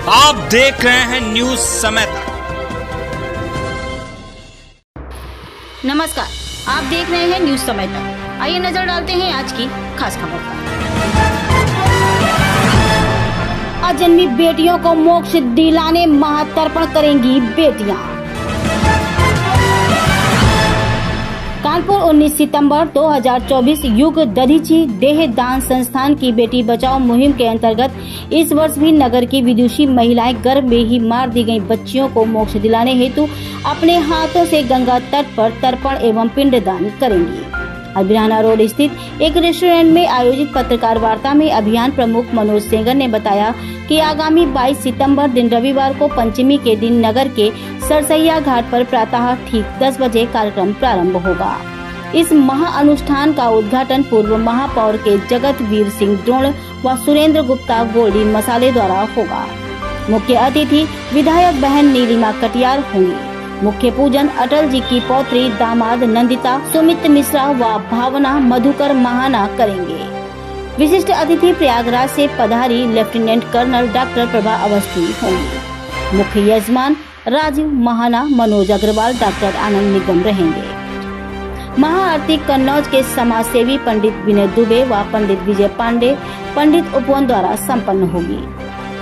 आप देख रहे हैं न्यूज समय तक। नमस्कार, आप देख रहे हैं न्यूज समय तक। आइए नजर डालते हैं आज की खास खबर पर। अजन्मी बेटियों को मोक्ष दिलाने महातर्पण करेंगी बेटियां। कानपुर 19 सितंबर 2024 युग दधीची देह दान संस्थान की बेटी बचाओ मुहिम के अंतर्गत इस वर्ष भी नगर की विदुषी महिलाएं गर्भ में ही मार दी गई बच्चियों को मोक्ष दिलाने हेतु अपने हाथों से गंगा तट पर तर्पण एवं पिंडदान करेंगी। बिराना रोड स्थित एक रेस्टोरेंट में आयोजित पत्रकार वार्ता में अभियान प्रमुख मनोज सेंगर ने बताया कि आगामी 22 सितंबर दिन रविवार को पंचमी के दिन नगर के सरसैया घाट पर प्रातः ठीक 10 बजे कार्यक्रम प्रारंभ होगा। इस महाअनुष्ठान का उद्घाटन पूर्व महापौर के जगत वीर सिंह द्रोण व सुरेंद्र गुप्ता गोल्डी मसाले द्वारा होगा। मुख्य अतिथि विधायक बहन नीलिमा कटियार होंगी। मुख्य पूजन अटल जी की पौत्री दामाद नंदिता सुमित मिश्रा व भावना मधुकर महाना करेंगे। विशिष्ट अतिथि प्रयागराज से पधारी lieutenant colonel doctor Prabha Awasthi होंगे। मुख्य यजमान राजीव महाना, मनोज अग्रवाल, डॉक्टर आनंद निगम रहेंगे। महाआरती कन्नौज के समाज सेवी पंडित विनय दुबे व पंडित विजय पांडे, पंडित उपवन द्वारा संपन्न होगी।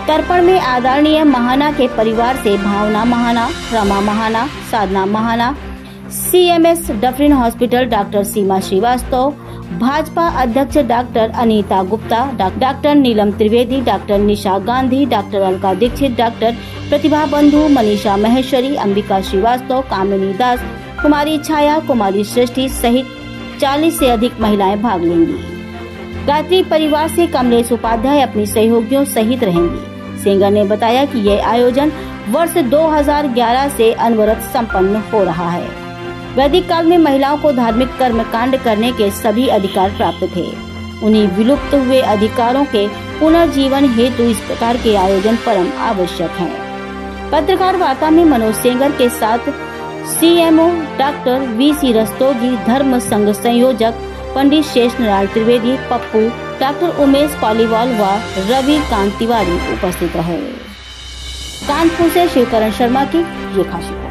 तर्पण में आदरणीय महाना के परिवार से भावना महाना, रमा महाना, साधना महाना, CMS डफरिन हॉस्पिटल डॉक्टर सीमा श्रीवास्तव, भाजपा अध्यक्ष डॉक्टर अनीता गुप्ता, डॉक्टर नीलम त्रिवेदी, डॉक्टर निशा गांधी, डॉक्टर अलका दीक्षित, डॉक्टर प्रतिभा बंधु, मनीषा महेश्वरी, अंबिका श्रीवास्तव, कामिनी दास, कुमारी छाया, कुमारी सृष्टि सहित 40 से अधिक महिलाएं भाग लेंगी। गायत्री परिवार से कमलेश उपाध्याय अपनी सहयोगियों सहित रहेंगी। सेंगर ने बताया कि यह आयोजन वर्ष 2011 से अनवरत संपन्न हो रहा है। वैदिक काल में महिलाओं को धार्मिक कर्म कांड करने के सभी अधिकार प्राप्त थे। उन्हीं विलुप्त हुए अधिकारों के पुनर्जीवन हेतु इस प्रकार के आयोजन परम आवश्यक हैं। पत्रकार वार्ता में मनोज सेंगर के साथ CMO डॉक्टर VC रस्तोगी, धर्म संघ संयोजक पंडित शेष नारायण त्रिवेदी, पप्पू, डॉक्टर उमेश पालीवाल व रवि कांत तिवारी उपस्थित रहे। कानपुर से शिवकरण शर्मा की ये खास रिपोर्ट।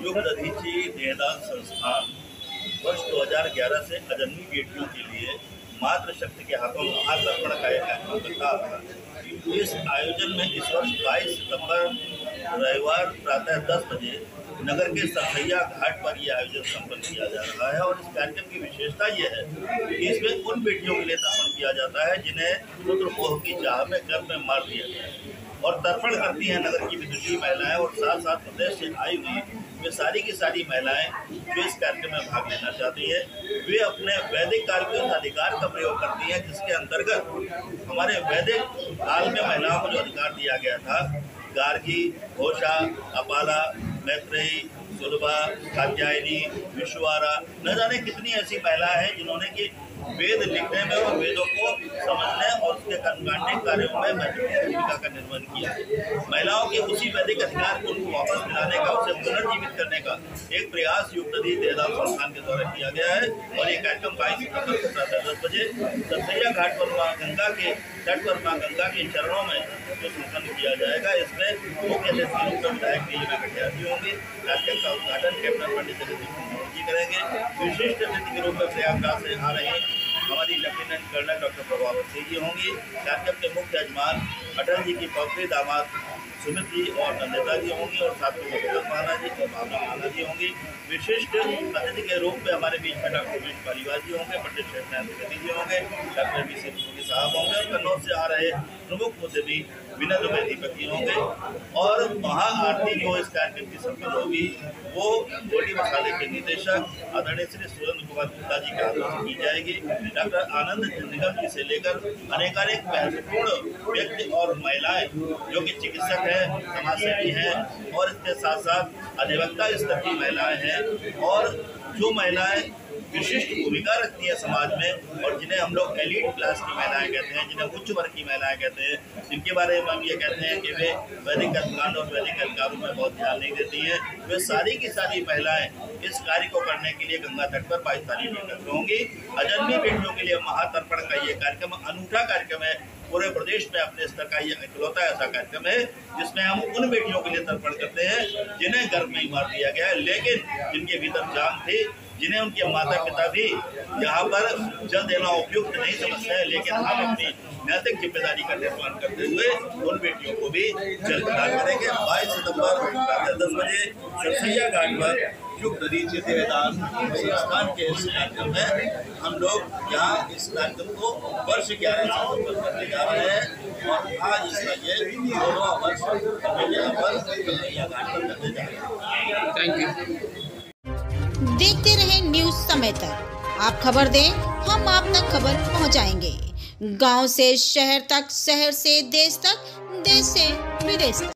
युग दधीची देहदान संस्थान वर्ष 2011 से अजन्मी बेटियों के लिए मातृशक्ति के हाथों महातर्पण कार्यक्रम करता था। इस आयोजन में इस वर्ष 22 सितंबर रविवार प्रातः 10 बजे नगर के सरसैया घाट पर यह आयोजन संपन्न किया जा रहा है। और इस कार्यक्रम की विशेषता यह है कि इसमें उन बेटियों के लिए तर्पण किया जाता है जिन्हें पुत्र मोह की चाह में गर्भ में मार दिया गया है। और तर्पण करती हैं नगर की विदुषी महिलाएं और साथ साथ प्रदेश से आई हुई वे सारी की सारी महिलाएं जो इस कार्यक्रम में भाग लेना चाहती है। वे अपने वैदिक काल के उस अधिकार का प्रयोग करती हैं जिसके अंतर्गत हमारे वैदिक काल में महिलाओं को जो अधिकार दिया गया था, गार्गी, घोषा, अपाला, मैत्रेयी, सुलभा, कात्यायनी, विश्वारा, न जाने कितनी ऐसी महिलाएं हैं जिन्होंने कि वेद लिखने में और वेदों को समझने और उसके कर्मकांडिक कार्यों में महत्वपूर्ण भूमिका का निर्वहन किया। महिलाओं के उसी वैदिक अधिकार को उनको वापस दिलाने का, उसे पुनर्जीवित करने का एक प्रयास युग दधी देहदान संस्थान के द्वारा किया गया है। और ये कार्यक्रम 22 सितंबर को प्रातः 10 बजे सरसैया घाट पर मां गंगा के तट पर मां गंगा के चरणों में जो संपन्न किया जाएगा। इसमें मुख्य अतिथि रूप में विधायक नीलिमा कटियार जी होंगे। कार्यक्रम का उद्घाटन कैप्टन पंडित जी करेंगे। विशिष्ट अतिथि के रूप में प्रयागराज से आ रहे हमारी lieutenant colonel doctor Prabha Awasthi ji होंगी। कार्यक्रम के मुख्य यजमान अटल जी की पौत्री दामाद सुमित जी और नंदिता जी होंगी और साथ में मधुकर महाना जी और भावना महाना जी होंगी। विशिष्ट अतिथि के रूप में हमारे बीच में डॉक्टर उमेश पालीवाल जी होंगे, पंडित शेष नारायण त्रिवेदी जी होंगे, डॉक्टर VC रस्तोगी साहब होंगे और कन्नौज से आ रहे प्रमुख उद्यमी विनय दुबे दीपक जी होंगे। और महाआरती जो इस कार्यक्रम की संपन्न होगी वो गोल्डी मसाले के निदेशक आदरणीय श्री सुरेंद्र कुमार गुप्ता जी के हाथों से की जाएगी। डॉक्टर आनंद निगम जी से लेकर अनेकानेक महत्वपूर्ण व्यक्ति और महिलाएं जो कि चिकित्सक हैं, समाजसेवी हैं और इसके साथ साथ अधिवक्ता स्तर की महिलाएं हैं और जो महिलाएं विशिष्ट भूमिका रखती है समाज में और जिन्हें हम लोग एलीट क्लास की महिलाएं कहते हैं, जिन्हें उच्च वर्ग की महिलाएं कहते हैं, जिनके बारे में तमाम ये कहते हैं कि वे वैदिक कर्मकांड और वैदिक अलकारों में बहुत ध्यान नहीं देती हैं। वे सारी की सारी महिलाएं इस कार्य को करने के लिए गंगा तट पर 22 तारीख को एकत्र होंगी। अजन्मी बेटियों के लिए महातर्पण का ये कार्यक्रम अनूठा कार्यक्रम है। पूरे प्रदेश में अपने स्तर का ये इकलौता ऐसा कार्यक्रम है जिसमें हम उन बेटियों के लिए तर्पण करते हैं जिन्हें गर्भ में ही मार दिया गया है, लेकिन जिनके भीतर जान थी, जिन्हें उनके माता पिता भी यहाँ पर जल देना उपयुक्त नहीं समझते हैं, लेकिन हम अपनी नैतिक जिम्मेदारी का निर्वहन करते हुए उन बेटियों को भी जल प्रदान करेंगे। 22 सितंबर प्रातः 10 बजे सरसैया घाट पर युग दधीचि देहदान संस्थान के इस कार्यक्रम में हम लोग यहाँ इस कार्यक्रम को वर्ष 11 से संपन्न करने जा रहे हैं और आज इसका ये 16वां वर्ष हम यहाँ पर सरसैया घाट पर करने जा रहे हैं। Thank you. देखते रहे न्यूज समय तक। आप खबर दें, हम आप तक खबर पहुंचाएंगे। गांव से शहर तक, शहर से देश तक, देश से विदेश तक।